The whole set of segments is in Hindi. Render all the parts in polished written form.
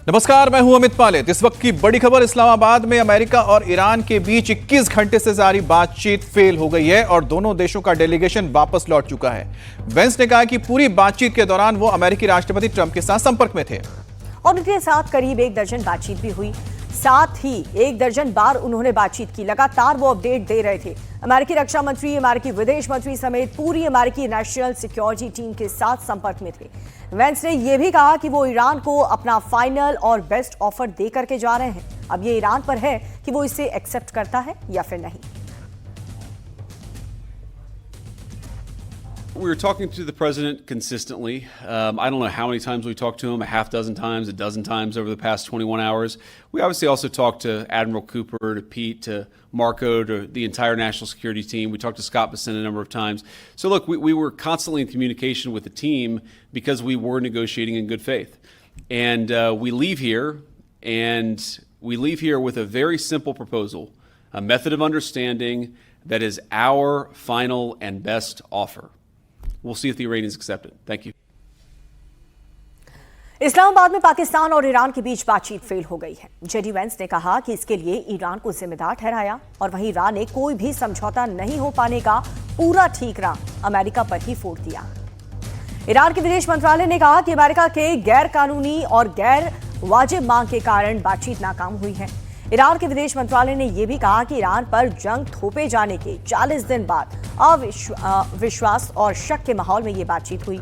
नमस्कार, मैं हूं अमित पालेत। इस वक्त की बड़ी खबर, इस्लामाबाद में अमेरिका और ईरान के बीच 21 घंटे से जारी बातचीत फेल हो गई है और दोनों देशों का डेलीगेशन वापस लौट चुका है। वेंस ने कहा कि पूरी बातचीत के दौरान वो अमेरिकी राष्ट्रपति ट्रंप के साथ संपर्क में थे और उनके साथ करीब 1 दर्जन बातचीत भी हुई। साथ ही 1 दर्जन बार उन्होंने बातचीत की। लगातार वो अपडेट दे रहे थे। अमेरिकी रक्षा मंत्री, अमेरिकी विदेश मंत्री समेत पूरी अमेरिकी नेशनल सिक्योरिटी टीम के साथ संपर्क में थे। वेंस ने यह भी कहा कि वो ईरान को अपना फाइनल और बेस्ट ऑफर दे करके जा रहे हैं। अब ये ईरान पर है कि वो इसे एक्सेप्ट करता है या फिर नहीं। We were talking to the president consistently. I don't know how many times we talked to him, a half dozen times, a dozen times over the past 21 hours. We obviously also talked to Admiral Cooper, to Pete, to Marco, to the entire national security team. We talked to Scott Bessent a number of times. So look, we were constantly in communication with the team because we were negotiating in good faith. And we leave here with a very simple proposal, a method of understanding that is our final and best offer. We'll see if the Iranians accept it. Thank you. Islamabad में पाकिस्तान और ईरान के बीच बातचीत फेल हो गई है। जेडी वेंस ने कहा कि इसके लिए ईरान को जिम्मेदार ठहराया और वहीं ईरान ने कोई भी समझौता नहीं हो पाने का पूरा ठीकरा अमेरिका पर ही फोड़ दिया। ईरान के विदेश मंत्रालय ने कहा कि अमेरिका के गैर कानूनी और गैर वाजिब मांग के कारण बातचीत नाकाम हुई है। ईरान के विदेश मंत्रालय ने यह भी कहा कि ईरान पर जंग थोपे जाने के 40 दिन बाद अविश्वास और शक के माहौल में ये बातचीत हुई।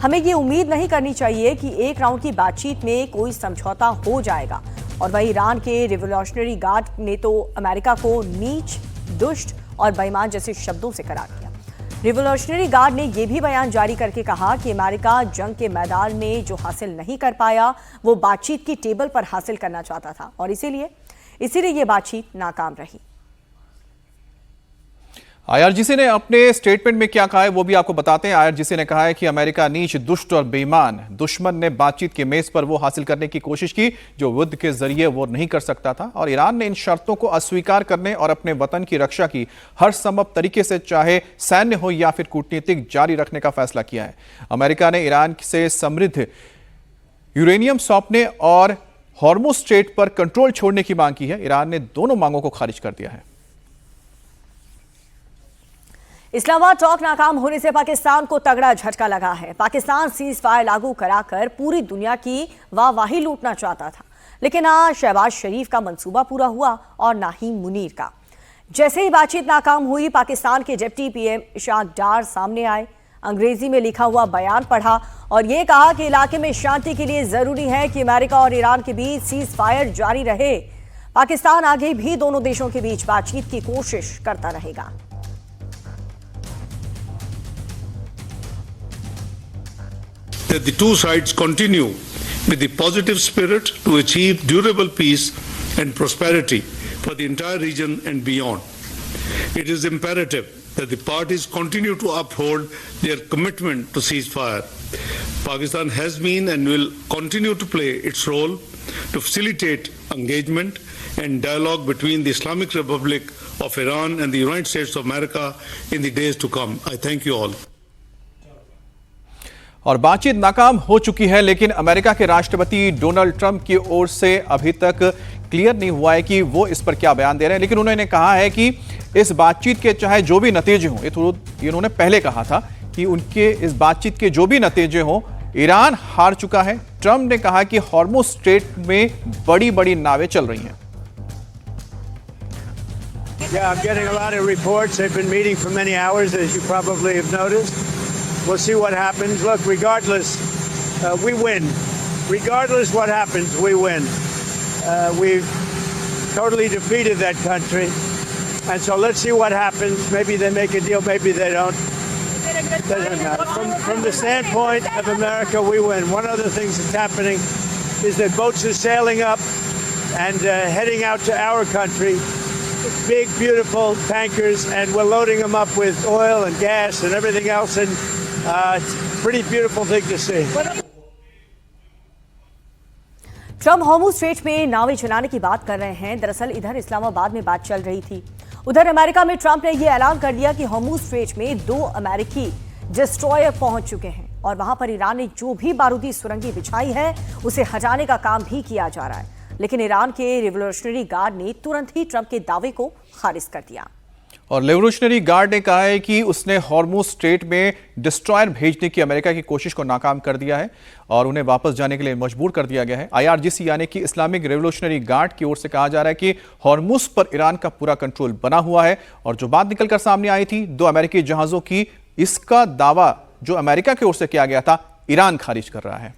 हमें ये उम्मीद नहीं करनी चाहिए कि एक राउंड की बातचीत में कोई समझौता हो जाएगा। और वहीं ईरान के रिवॉल्यूशनरी गार्ड ने तो अमेरिका को नीच, दुष्ट और बेईमान जैसे शब्दों से करार दिया। रिवॉल्यूशनरी गार्ड ने यह भी बयान जारी करके कहा कि अमेरिका जंग के मैदान में जो हासिल नहीं कर पाया वो बातचीत की टेबल पर हासिल करना चाहता था और इसीलिए ये बातचीत नाकाम रही। आईआरजीसी ने अपने स्टेटमेंट में क्या कहा है वो भी आपको बताते हैं। आईआरजीसी ने कहा है कि अमेरिका नीच, दुष्ट और बेईमान दुश्मन ने बातचीत के मेज पर वो हासिल करने की कोशिश की जो युद्ध के जरिए वो नहीं कर सकता था और ईरान ने इन शर्तों को अस्वीकार करने और अपने वतन की रक्षा की हर संभव तरीके से, चाहे सैन्य हो या फिर कूटनीतिक, जारी रखने का फैसला किया है। अमेरिका ने ईरान से समृद्ध यूरेनियम सौंपने और हॉर्मुज स्ट्रेट पर कंट्रोल छोड़ने की मांग की है। ईरान ने दोनों मांगों को खारिज कर दिया है। इस्लामाबाद टॉक नाकाम होने से पाकिस्तान को तगड़ा झटका लगा है। पाकिस्तान सीज फायर लागू कराकर पूरी दुनिया की वाहवाही लूटना चाहता था, लेकिन ना शहबाज शरीफ का मंसूबा पूरा हुआ और ना ही मुनीर का। जैसे ही बातचीत नाकाम हुई, पाकिस्तान के डिप्टी पीएम इशाक डार सामने आए, अंग्रेजी में लिखा हुआ बयान पढ़ा और यह कहा कि इलाके में शांति के लिए जरूरी है कि अमेरिका और ईरान के बीच सीज फायर जारी रहे। पाकिस्तान आगे भी दोनों देशों के बीच बातचीत की कोशिश करता रहेगा। That the two sides continue with the positive spirit to achieve durable peace and prosperity for the entire region and beyond. It is imperative that the parties continue to uphold their commitment to ceasefire. Pakistan has been and will continue to play its role to facilitate engagement and dialogue between the Islamic Republic of Iran and the United States of America in the days to come. I thank you all. और बातचीत नाकाम हो चुकी है, लेकिन अमेरिका के राष्ट्रपति डोनाल्ड ट्रंप की ओर से अभी तक क्लियर नहीं हुआ है कि वो इस पर क्या बयान दे रहे हैं। लेकिन उन्होंने कहा है कि इस बातचीत के चाहे जो भी नतीजे हों, ये उन्होंने पहले कहा था कि उनके इस बातचीत के जो भी नतीजे हों, ईरान हार चुका है। ट्रंप ने कहा कि हॉर्मुज स्ट्रेट में बड़ी बड़ी नावें चल रही हैं। Yeah, I'm getting a lot of reports. They've been meeting for many hours, as you probably have noticed. We'll see what happens. Look, regardless, we win. Regardless what happens, we win. We've totally defeated that country. And so let's see what happens. Maybe they make a deal, maybe they don't. Doesn't matter. From the standpoint of America, we win. One of the things that's happening is that boats are sailing up and heading out to our country. Big, beautiful tankers, and we're loading them up with oil and gas and everything else. And it's a pretty beautiful thing to see. Trump Hormuz strait में नावें चलाने की बात कर रहे हैं। दरअसल इधर इस्लामाबाद में बात चल रही थी। उधर अमेरिका में ट्रंप ने यह ऐलान कर दिया कि हॉर्मुज स्ट्रेट में 2 अमेरिकी डिस्ट्रॉयर पहुंच चुके हैं। और वहां पर ईरान ने जो भी बारूदी सुरंगें बिछाई है उसे हटाने का काम भी किया जा रहा है। लेकिन ईरान के रिवोल्यूशनरी गार्ड ने तुरंत ही ट्रंप के दावे को खारिज कर दिया। और रिवोल्यूशनरी गार्ड ने कहा है कि उसने हॉर्मुज स्ट्रेट में डिस्ट्रॉयर भेजने की अमेरिका की कोशिश को नाकाम कर दिया है और उन्हें वापस जाने के लिए मजबूर कर दिया गया है। IRGC यानी कि इस्लामिक रिवोल्यूशनरी गार्ड की ओर से कहा जा रहा है कि हॉर्मुज पर ईरान का पूरा कंट्रोल बना हुआ है और जो बात निकलकर सामने आई थी 2 अमेरिकी जहाजों की, इसका दावा जो अमेरिका की ओर से किया गया था ईरान खारिज कर रहा है।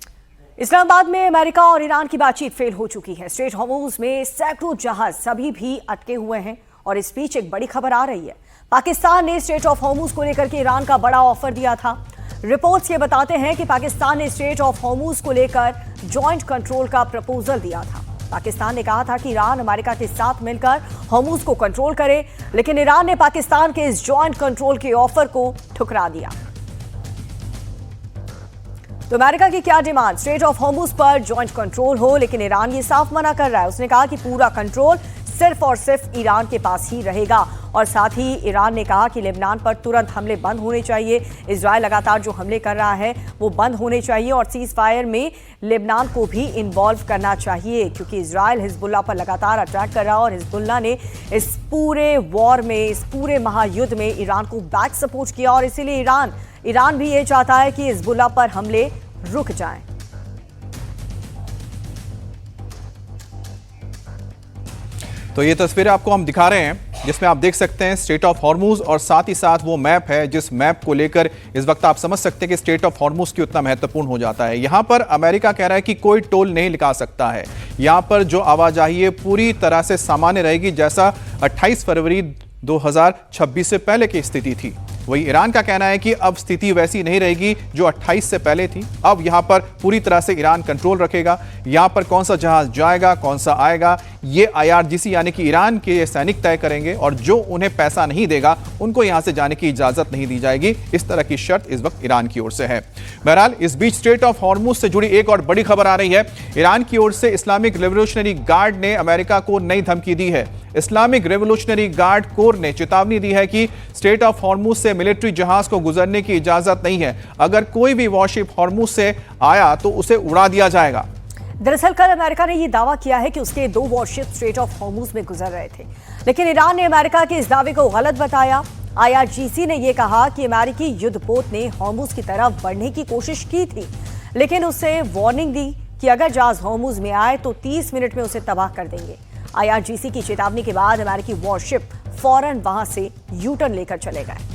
इस्लामाबाद में अमेरिका और ईरान की बातचीत फेल हो चुकी है। स्ट्रेट हॉर्मुज में सैकड़ों जहाज सभी भी अटके हुए हैं और इस बीच एक बड़ी खबर आ रही है। पाकिस्तान ने स्ट्रेट ऑफ हॉर्मुज को लेकर के ईरान का बड़ा ऑफर दिया था। रिपोर्ट्स ये बताते हैं कि पाकिस्तान ने स्ट्रेट ऑफ हॉर्मुज को लेकर जॉइंट कंट्रोल का प्रपोजल दिया था। पाकिस्तान ने कहा था कि ईरान अमेरिका के साथ मिलकर हॉर्मुज को कंट्रोल करे, लेकिन ईरान ने पाकिस्तान के इस जॉइंट कंट्रोल के ऑफर को ठुकरा दिया। तो अमेरिका की क्या डिमांड? स्ट्रेट ऑफ हॉर्मुज पर जॉइंट कंट्रोल हो, लेकिन ईरान ये साफ मना कर रहा है। उसने कहा कि पूरा कंट्रोल सिर्फ और सिर्फ ईरान के पास ही रहेगा और साथ ही ईरान ने कहा कि लेबनान पर तुरंत हमले बंद होने चाहिए। इजराइल लगातार जो हमले कर रहा है वो बंद होने चाहिए और सीज फायर में लेबनान को भी इन्वॉल्व करना चाहिए, क्योंकि इजराइल हिजबुल्लाह पर लगातार अटैक कर रहा है और हिजबुल्लाह ने इस पूरे वॉर में, इस पूरे महायुद्ध में ईरान को बैक सपोर्ट किया और इसीलिए ईरान भी ये चाहता है कि हिजबुल्लाह पर हमले रुक जाएं। तो ये तस्वीरें आपको हम दिखा रहे हैं जिसमें आप देख सकते हैं स्ट्रेट ऑफ हॉर्मुज और साथ ही साथ वो मैप है जिस मैप को लेकर इस वक्त आप समझ सकते हैं कि स्ट्रेट ऑफ हॉर्मुज क्यों उतना महत्वपूर्ण हो जाता है। यहां पर अमेरिका कह रहा है कि कोई टोल नहीं लगा सकता है। यहां पर जो आवाजाही है पूरी तरह से सामान्य रहेगी जैसा 28 फरवरी 2026 से पहले की स्थिति थी। वही ईरान का कहना है कि अब स्थिति वैसी नहीं रहेगी जो 28 से पहले थी। अब यहां पर पूरी तरह से ईरान कंट्रोल रखेगा। यहां पर कौन सा जहाज जाएगा, कौन सा आएगा, ये IRGC यानी कि ईरान के सैनिक तय करेंगे और जो उन्हें पैसा नहीं देगा उनको यहां से जाने की इजाजत नहीं दी जाएगी। इस तरह की शर्त इस वक्त ईरान की ओर से है। बहरहाल इस बीच स्ट्रेट ऑफ हॉर्मुज से जुड़ी एक और बड़ी खबर आ रही है। ईरान की ओर से इस्लामिक रिवोल्यूशनरी गार्ड ने अमेरिका को नई धमकी दी है। इस्लामिक रिवोल्यूशनरी गार्ड कोर ने चेतावनी दी है कि स्ट्रेट ऑफ हॉर्मुज से मिलिट्री जहाज को गुजरने की इजाजत नहीं है। अगर कोई भी वॉरशिप हॉर्मुज से आया तो उसे उड़ा दिया जाएगा। दरअसल कल अमेरिका ने यह दावा किया है कि उसके 2 वॉरशिप स्ट्रेट ऑफ हॉर्मुज में गुजर रहे थे, लेकिन ईरान ने अमेरिका के इस दावे को गलत बताया। IRGC ने यह कहा कि अमेरिकी युद्धपोत ने हॉर्मुज की तरफ बढ़ने की कोशिश की थी, लेकिन उसे वार्निंग दी कि अगर जहाज हॉर्मुज में आए तो 30 मिनट में उसे तबाह कर देंगे। IRGC की चेतावनी के बाद अमेरिकी वॉरशिप फौरन वहां से यू-टर्न लेकर चले गए।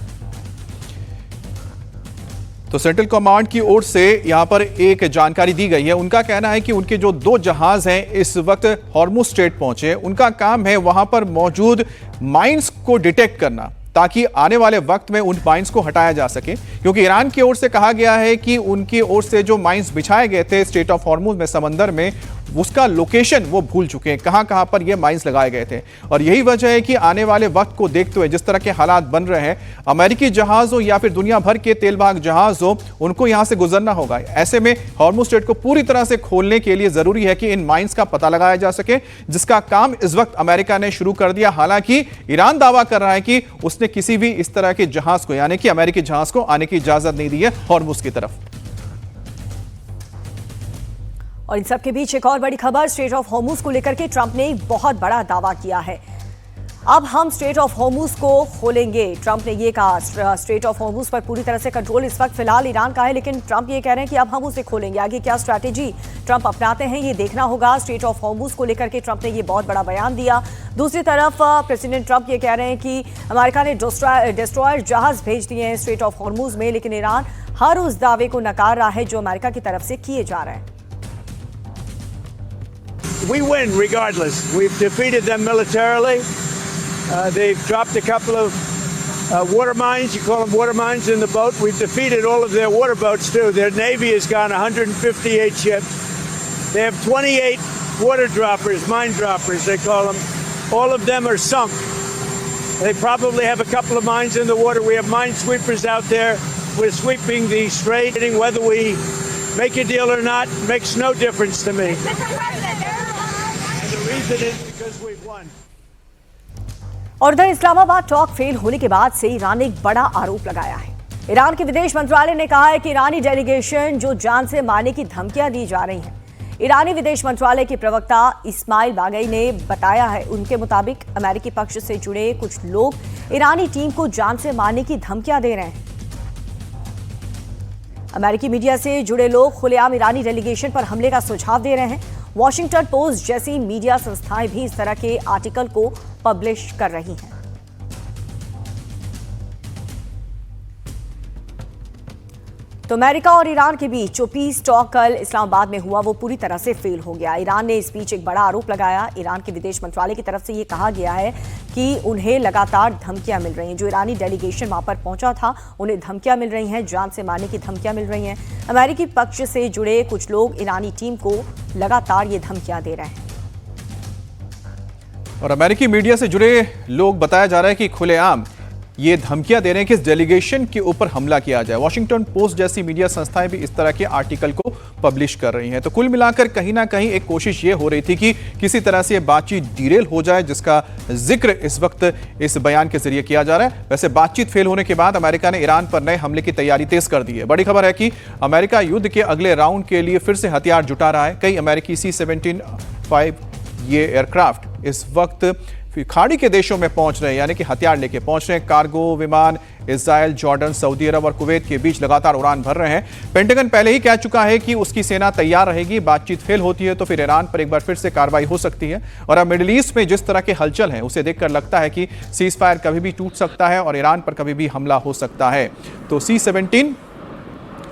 तो सेंट्रल कमांड की ओर से यहां पर एक जानकारी दी गई है। उनका कहना है कि उनके जो 2 जहाज हैं इस वक्त हॉर्मुज स्ट्रेट पहुंचे। उनका काम है वहां पर मौजूद माइंस को डिटेक्ट करना ताकि आने वाले वक्त में उन माइंस को हटाया जा सके, क्योंकि ईरान की ओर से कहा गया है कि उनकी ओर से जो माइंस बिछाए गए थे स्ट्रेट ऑफ हॉर्मुज में, समंदर में, उसका लोकेशन वो भूल चुके हैं, कहां पर ये माइंस लगाए गए थे। और यही वजह है कि आने वाले वक्त को देखते हुए जिस तरह के हालात बन रहे हैं, अमेरिकी जहाज हो या फिर दुनिया भर के तेलवाहक जहाज हो, उनको यहां से गुजरना होगा। ऐसे में हॉर्मुज स्ट्रेट को पूरी तरह से खोलने के लिए जरूरी है कि इन माइंस का पता लगाया जा सके, जिसका काम इस वक्त अमेरिका ने शुरू कर दिया। हालांकि ईरान दावा कर रहा है कि उसने किसी भी इस तरह के जहाज को, यानी कि अमेरिकी जहाज को आने की इजाजत नहीं दी है हॉर्मुज की तरफ। और इन सब के बीच एक और बड़ी खबर, स्ट्रेट ऑफ हॉर्मुज को लेकर के ट्रंप ने एक बहुत बड़ा दावा किया है। अब हम स्ट्रेट ऑफ हॉर्मुज को खोलेंगे, ट्रंप ने ये कहा। स्ट्रेट ऑफ हॉर्मुज पर पूरी तरह से कंट्रोल इस वक्त फिलहाल ईरान का है, लेकिन ट्रंप ये कह रहे हैं कि अब हम उसे खोलेंगे। आगे क्या स्ट्रैटेजी ट्रंप अपनाते हैं ये देखना होगा। स्ट्रेट ऑफ हॉर्मुज को लेकर के ट्रंप ने ये बहुत बड़ा बयान दिया। दूसरी तरफ प्रेसिडेंट ट्रंप ये कह रहे हैं कि अमेरिका ने डिस्ट्रॉयर जहाज भेज दिए हैं स्ट्रेट ऑफ हॉर्मुज में, लेकिन ईरान हर उस दावे को नकार रहा है जो अमेरिका की तरफ से किए जा रहे हैं। We win regardless. We've defeated them militarily. They've dropped a couple of water mines. You call them water mines in the boat. We've defeated all of their water boats too. Their navy has gone 158 ships. They have 28 water droppers, mine droppers they call them. All of them are sunk. They probably have a couple of mines in the water. We have mine sweepers out there. We're sweeping the strait. Whether we make a deal or not makes no difference to me. और उधर इस्लामाबाद टॉक फेल होने के बाद से ईरान ने एक बड़ा आरोप लगाया है। ईरान के विदेश मंत्रालय ने कहा है कि ईरानी डेलीगेशन जो जान से मारने की धमकियां दी जा रही हैं। ईरानी विदेश मंत्रालय के प्रवक्ता इस्माइल बागई ने बताया है, उनके मुताबिक अमेरिकी पक्ष से जुड़े कुछ लोग ईरानी टीम को जान से मारने की धमकियां दे रहे हैं। अमेरिकी मीडिया से जुड़े लोग खुलेआम ईरानी डेलीगेशन पर हमले का सुझाव दे रहे हैं। वॉशिंगटन पोस्ट जैसी मीडिया संस्थाएं भी इस तरह के आर्टिकल को पब्लिश कर रही हैं। तो अमेरिका और ईरान के बीच जो पीस टॉक कल इस्लामाबाद में हुआ वो पूरी तरह से फेल हो गया। ईरान ने इस बीच एक बड़ा आरोप लगाया। ईरान के विदेश मंत्रालय की तरफ से ये कहा गया है कि उन्हें लगातार धमकियां मिल रही हैं। जो ईरानी डेलीगेशन वहां पर पहुंचा था उन्हें धमकियां मिल रही हैं, जान से मारने की धमकियां मिल रही हैं। अमेरिकी पक्ष से जुड़े कुछ लोग ईरानी टीम को लगातार ये धमकियां दे रहे हैं। और अमेरिकी मीडिया से जुड़े लोग बताया जा रहा है कि खुलेआम ये धमकियां दे रहे हैं कि इस डेलीगेशन के ऊपर हमला किया जाए। वॉशिंगटन पोस्ट जैसी मीडिया संस्थाएं भी इस तरह के आर्टिकल को पब्लिश कर रही हैं। तो कुल मिलाकर कहीं ना कहीं एक कोशिश ये हो रही थी कि किसी तरह से बातचीत डिरेल हो जाए, जिसका जिक्र इस वक्त इस बयान के जरिए किया जा रहा है। वैसे बातचीत फेल होने के बाद अमेरिका ने ईरान पर नए हमले की तैयारी तेज कर दी है। बड़ी खबर है कि अमेरिका युद्ध के अगले राउंड के लिए फिर से हथियार जुटा रहा है। कई अमेरिकी C-17 ये एयरक्राफ्ट इस वक्त खाड़ी के देशों में पहुंच रहे हैं, यानी कि हथियार लेके पहुंच रहे हैं। कार्गो विमान इजराइल, जॉर्डन, सऊदी अरब और कुवैत के बीच लगातार उड़ान भर रहे हैं। पेंटागन पहले ही कह चुका है कि उसकी सेना तैयार रहेगी। बातचीत फेल होती है तो फिर ईरान पर एक बार फिर से कार्रवाई हो सकती है। और अब मिडिल ईस्ट में जिस तरह के हलचल हैं उसे देखकर लगता है कि सीज फायर कभी भी टूट सकता है और ईरान पर कभी भी हमला हो सकता है। तो C-17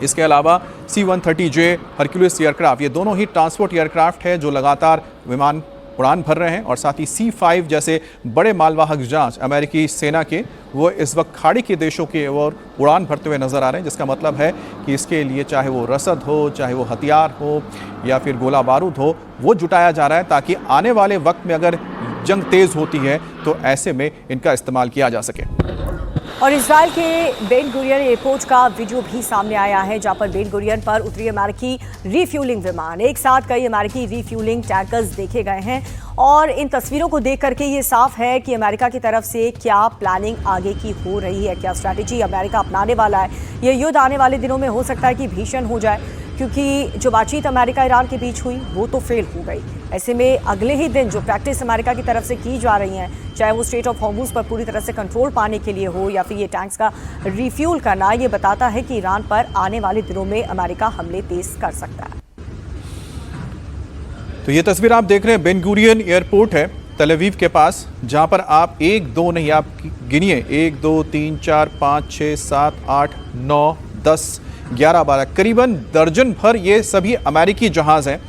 इसके अलावा C-130J हरक्यूलिस एयरक्राफ्ट, ये दोनों ही ट्रांसपोर्ट एयरक्राफ्ट है जो लगातार विमान उड़ान भर रहे हैं। और साथ ही C-5 जैसे बड़े मालवाहक जहाज अमेरिकी सेना के वो इस वक्त खाड़ी के देशों की ओर उड़ान भरते हुए नजर आ रहे हैं, जिसका मतलब है कि इसके लिए चाहे वो रसद हो, चाहे वो हथियार हो या फिर गोला बारूद हो, वो जुटाया जा रहा है ताकि आने वाले वक्त में अगर जंग तेज होती है तो ऐसे में इनका इस्तेमाल किया जा सके। और इजराइल के बेन गुरियन एयरपोर्ट का वीडियो भी सामने आया है, जहां पर बेन गुरियन पर उतरी अमेरिकी रिफ्यूलिंग विमान। एक साथ कई अमेरिकी रिफ्यूलिंग टैंकर्स देखे गए हैं और इन तस्वीरों को देख करके ये साफ है कि अमेरिका की तरफ से क्या प्लानिंग आगे की हो रही है, क्या स्ट्रैटेजी अमेरिका अपनाने वाला है। ये युद्ध आने वाले दिनों में हो सकता है कि भीषण हो जाए, क्योंकि जो बातचीत अमेरिका ईरान के बीच हुई वो तो फेल हो गई। ऐसे में अगले ही दिन जो प्रैक्टिस अमेरिका की तरफ से की जा रही हैं, चाहे वो स्ट्रेट ऑफ हॉर्मुज़ पर पूरी तरह से कंट्रोल पाने के लिए हो या फिर ये टैंक्स का रिफ्यूल करना, ये बताता है कि ईरान पर आने वाले दिनों में अमेरिका हमले तेज कर सकता है। तो ये तस्वीर आप देख रहे हैं बेन गुरियन एयरपोर्ट है तल अवीव के पास, जहां पर आप 1 2 नहीं, आप गिनिए 1 2 3 4 5 6 7 8 9 10 11 12 करीबन दर्जन भर ये सभी अमेरिकी जहाज़ हैं।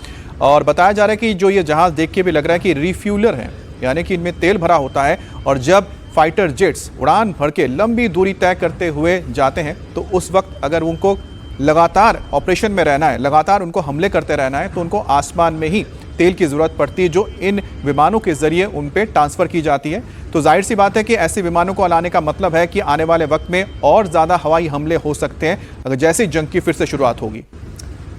और बताया जा रहा है कि जो ये जहाज़ देख के भी लग रहा है कि रिफ्यूलर हैं, यानी कि इनमें तेल भरा होता है और जब फाइटर जेट्स उड़ान भर के लंबी दूरी तय करते हुए जाते हैं तो उस वक्त अगर उनको लगातार ऑपरेशन में रहना है, लगातार उनको हमले करते रहना है, तो उनको आसमान में ही तेल की ज़रूरत पड़ती है जो इन विमानों के ज़रिए उन पे ट्रांसफ़र की जाती है। तो जाहिर सी बात है कि ऐसे विमानों को लाने का मतलब है कि आने वाले वक्त में और ज़्यादा हवाई हमले हो सकते हैं अगर जैसे जंग की फिर से शुरुआत होगी।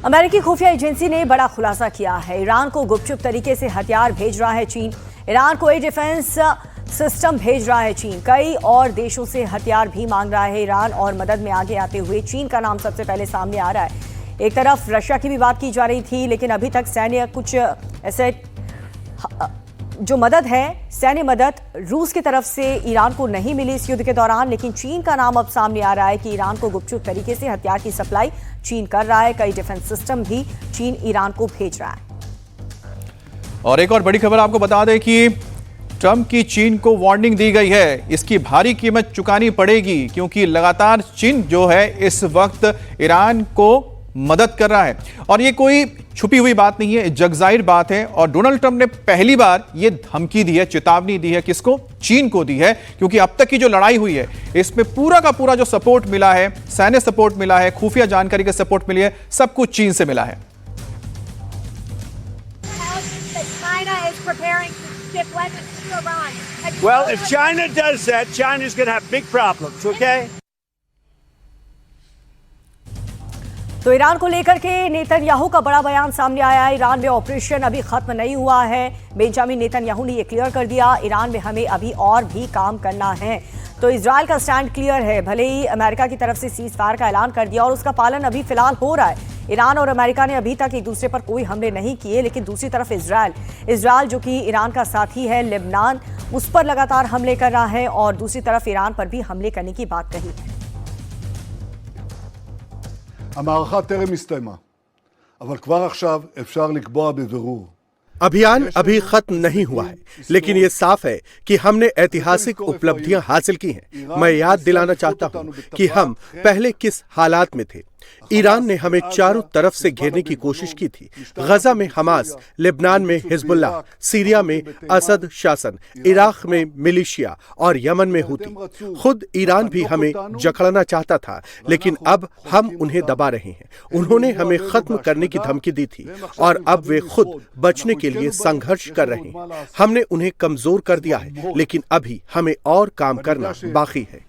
अमेरिकी खुफिया एजेंसी ने बड़ा खुलासा किया है। ईरान को गुपचुप तरीके से हथियार भेज रहा है चीन। ईरान को एयर डिफेंस सिस्टम भेज रहा है चीन। कई और देशों से हथियार भी मांग रहा है ईरान और मदद में आगे आते हुए चीन का नाम सबसे पहले सामने आ रहा है। एक तरफ रशिया की भी बात की जा रही थी, लेकिन अभी तक सैन्य कुछ ऐसे जो मदद है, सैन्य मदद रूस की तरफ से ईरान को नहीं मिली इस युद्ध के दौरान। लेकिन चीन का नाम अब सामने आ रहा है कि ईरान को गुपचुप तरीके से हथियार की सप्लाई चीन कर रहा है। कई डिफेंस सिस्टम भी चीन ईरान को भेज रहा है। और एक और बड़ी खबर आपको बता दें कि ट्रंप की चीन को वार्निंग दी गई है, इसकी भारी कीमत चुकानी पड़ेगी, क्योंकि लगातार चीन जो है इस वक्त ईरान को मदद कर रहा है। और ये कोई छुपी हुई बात नहीं है, जगजाहिर बात है। और डोनाल्ड ट्रंप ने पहली बार ये धमकी दी है, चेतावनी दी है, किसको? चीन को दी है, क्योंकि अब तक की जो लड़ाई हुई है इसमें पूरा का पूरा जो सपोर्ट मिला है, सैन्य सपोर्ट मिला है, खुफिया जानकारी का सपोर्ट मिली है, सब कुछ चीन से मिला है। Well, if China does that, China's going to have big problems, okay? तो ईरान को लेकर के नेतन्याहू का बड़ा बयान सामने आया है। ईरान में ऑपरेशन अभी खत्म नहीं हुआ है। बेंजामिन नेतन्याहू ने यह क्लियर कर दिया, ईरान में हमें अभी और भी काम करना है। तो इजराइल का स्टैंड क्लियर है। भले ही अमेरिका की तरफ से सीज फायर का ऐलान कर दिया और उसका पालन अभी फिलहाल हो रहा है। ईरान और अमेरिका ने अभी तक एक दूसरे पर कोई हमले नहीं किए, लेकिन दूसरी तरफ इजराइल जो कि ईरान का साथी है, लेबनान, उस पर लगातार हमले कर रहा है और दूसरी तरफ ईरान पर भी हमले करने की बात कही है। המערכה טרם הסתיימה, אבל כבר עכשיו אפשר לקבוע בבירור. अभियान अभी खत्म नहीं हुआ है, लेकिन ये साफ है कि हमने ऐतिहासिक उपलब्धियां हासिल की हैं। मैं याद दिलाना चाहता हूं कि हम पहले किस हालात में थे। ईरान ने हमें चारों तरफ से घेरने की कोशिश की थी। गजा में हमास, लेबनान में हिजबुल्लाह, सीरिया में असद शासन, इराक में मिलिशिया और यमन में हुती। खुद ईरान भी हमें जकड़ना चाहता था, लेकिन अब हम उन्हें दबा रहे हैं। उन्होंने हमें खत्म करने की धमकी दी थी और अब वे खुद बचने के लिए संघर्ष कर रहे हैं। हमने उन्हें कमजोर कर दिया है, लेकिन अभी हमें और काम करना बाकी है।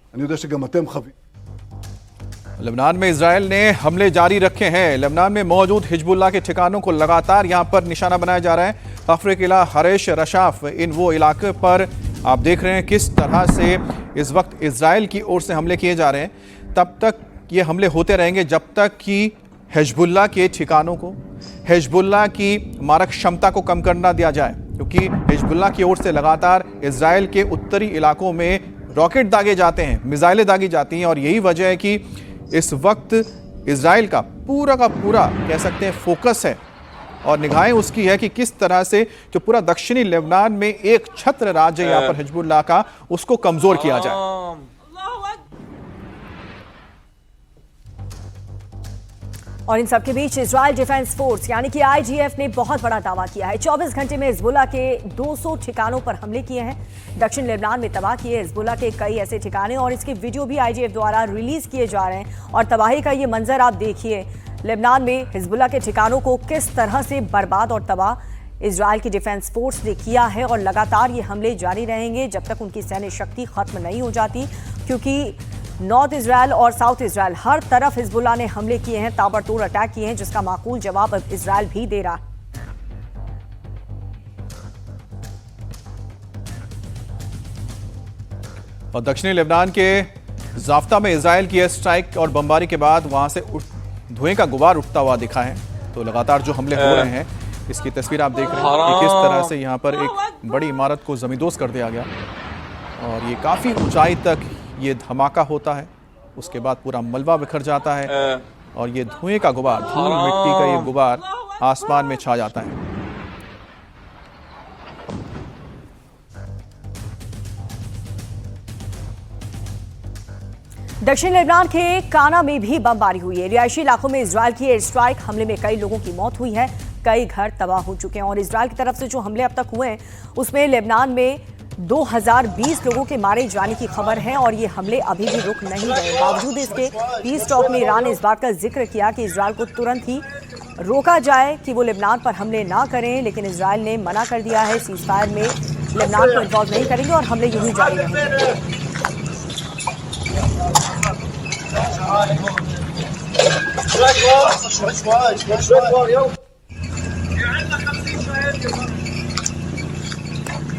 लेबनान में इजराइल ने हमले जारी रखे हैं। लेबनान में मौजूद हिजबुल्लाह के ठिकानों को लगातार यहां पर निशाना बनाया जा रहा है। कफ्र किला, हरेश, रशाफ, इन वो इलाके पर आप देख रहे हैं किस तरह से इस वक्त इजराइल की ओर से हमले किए जा रहे हैं। तब तक ये हमले होते रहेंगे जब तक कि हिजबुल्लाह के ठिकानों को, हिजबुल्लाह की मारक क्षमता को कम करना दिया जाए, क्योंकि हिजबुल्लाह की ओर से लगातार इजराइल के उत्तरी इलाकों में रॉकेट दागे जाते हैं, मिसाइलें दागी जाती हैं और यही वजह है कि इस वक्त इजराइल का पूरा कह सकते हैं फोकस है और निगाहें उसकी है कि किस तरह से जो पूरा दक्षिणी लेबनान में एक छत्र राज्य यहाँ पर हिजबुल्लाह का, उसको कमजोर किया जाए। और इन सबके बीच इजराइल डिफेंस फोर्स यानी कि आईडीएफ ने बहुत बड़ा दावा किया है। 24 घंटे में हिजबुल्लाह के 200 ठिकानों पर हमले किए हैं। दक्षिण लेबनान में तबाह किए हिजबुल्लाह के कई ऐसे ठिकाने और इसके वीडियो भी आईडीएफ द्वारा रिलीज किए जा रहे हैं। और तबाही का ये मंजर आप देखिए, लेबनान में हिजबुल्लाह के ठिकानों को किस तरह से बर्बाद और तबाह इजराइल की डिफेंस फोर्स ने किया है। और लगातार ये हमले जारी रहेंगे जब तक उनकी सैन्य शक्ति खत्म नहीं हो जाती, क्योंकि नॉर्थ इजराइल और साउथ इजराइल हर तरफ हिजबुल्लाह ने हमले किए हैं, ताबड़तोड़ अटैक किए हैं, जिसका माकूल जवाब अब इजराइल भी दे रहा है। और दक्षिणी लेबनान के जाफ्ता में इजराइल की एयर स्ट्राइक और बमबारी के बाद वहां से धुएं का गुबार उठता हुआ दिखा है। तो लगातार जो हमले हो रहे हैं, इसकी तस्वीर आप देख रहे हैं कि किस तरह से यहाँ पर एक बड़ी इमारत को जमींदोज कर दिया गया और ये काफी ऊंचाई तक ये धमाका होता है। उसके बाद पूरा मलबा बिखर जाता है और ये धुएं का गुबार, धूल मिट्टी का ये गुबार आसमान में छा जाता है। दक्षिण लेबनान के काना में भी बमबारी हुई है। रिहायशी इलाकों में इजराइल की एयर स्ट्राइक हमले में कई लोगों की मौत हुई है, कई घर तबाह हो चुके हैं। और इजराइल की तरफ से जो हमले अब तक हुए हैं उसमें लेबनान में 2020 लोगों के मारे जाने की खबर है और ये हमले अभी भी रुक नहीं रहे। बावजूद इसके पीस टॉक में ईरान ने इस बात का जिक्र किया कि इजराइल को तुरंत ही रोका जाए कि वो लेबनान पर हमले ना करें, लेकिन इजराइल ने मना कर दिया है। सीज फायर में लेबनान को इन्वॉल्व नहीं करेंगे और हमले यूं ही जारी रहेंगे।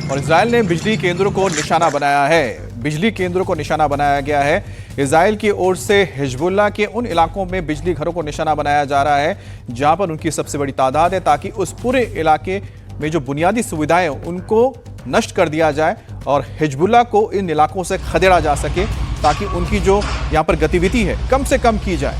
और इजराइल ने बिजली केंद्रों को निशाना बनाया है। बिजली केंद्रों को निशाना बनाया गया है। इजराइल की ओर से हिजबुल्लाह के उन इलाकों में बिजली घरों को निशाना बनाया जा रहा है जहां पर उनकी सबसे बड़ी तादाद है, ताकि उस पूरे इलाके में जो बुनियादी सुविधाएं उनको नष्ट कर दिया जाए और हिजबुल्लाह को इन इलाकों से खदेड़ा जा सके, ताकि उनकी जो यहाँ पर गतिविधि है कम से कम की जाए।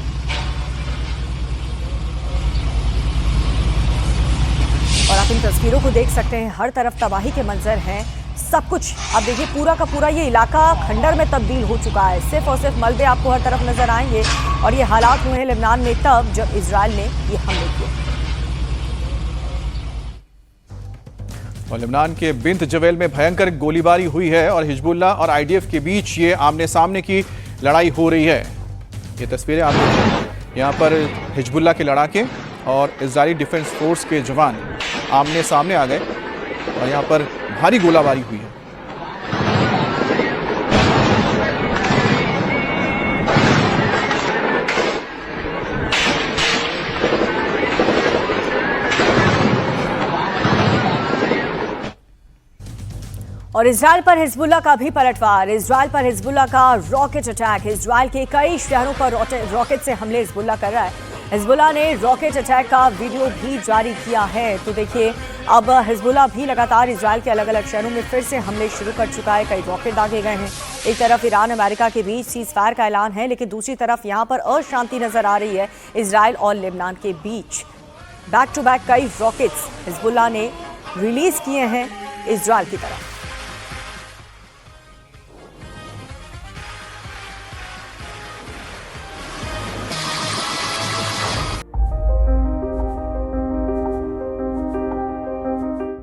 और आप इन तस्वीरों को देख सकते हैं, हर तरफ तबाही के मंजर हैं। सब कुछ आप देखिए, पूरा का पूरा ये इलाका खंडर में तब्दील हो चुका है। सिर्फ और सिर्फ मलबे आपको हर तरफ नजर आएंगे। और ये हालात हुए हैं लेबनान में तब जब इजराइल ने ये हमले किए। और लेबनान के बिंत जवेल में भयंकर गोलीबारी हुई है और हिजबुल्लाह और आईडीएफ के बीच ये आमने सामने की लड़ाई हो रही है। ये तस्वीरें आप देख रहे हैं, यहाँ पर हिजबुल्लाह के लड़ाके और इजरायली डिफेंस फोर्स के जवान आमने सामने आ गए और यहाँ पर भारी गोलाबारी हुई है। और इजराइल पर हिजबुल्लाह का भी पलटवार। इजराइल पर हिजबुल्लाह का रॉकेट अटैक। इजराइल के कई शहरों पर रॉकेट से हमले हिजबुल्लाह कर रहा है। हिजबुल्लाह ने रॉकेट अटैक का वीडियो भी जारी किया है। तो देखिए, अब हिजबुल्लाह भी लगातार इजराइल के अलग अलग शहरों में फिर से हमले शुरू कर चुका है। कई रॉकेट दागे गए हैं। एक तरफ ईरान अमेरिका के बीच सीज फायर का ऐलान है, लेकिन दूसरी तरफ यहां पर अशांति नजर आ रही है इजराइल और लेबनान के बीच। बैक टू बैक कई रॉकेट्स हिजबुल्लाह ने रिलीज किए हैं इजराइल की तरफ।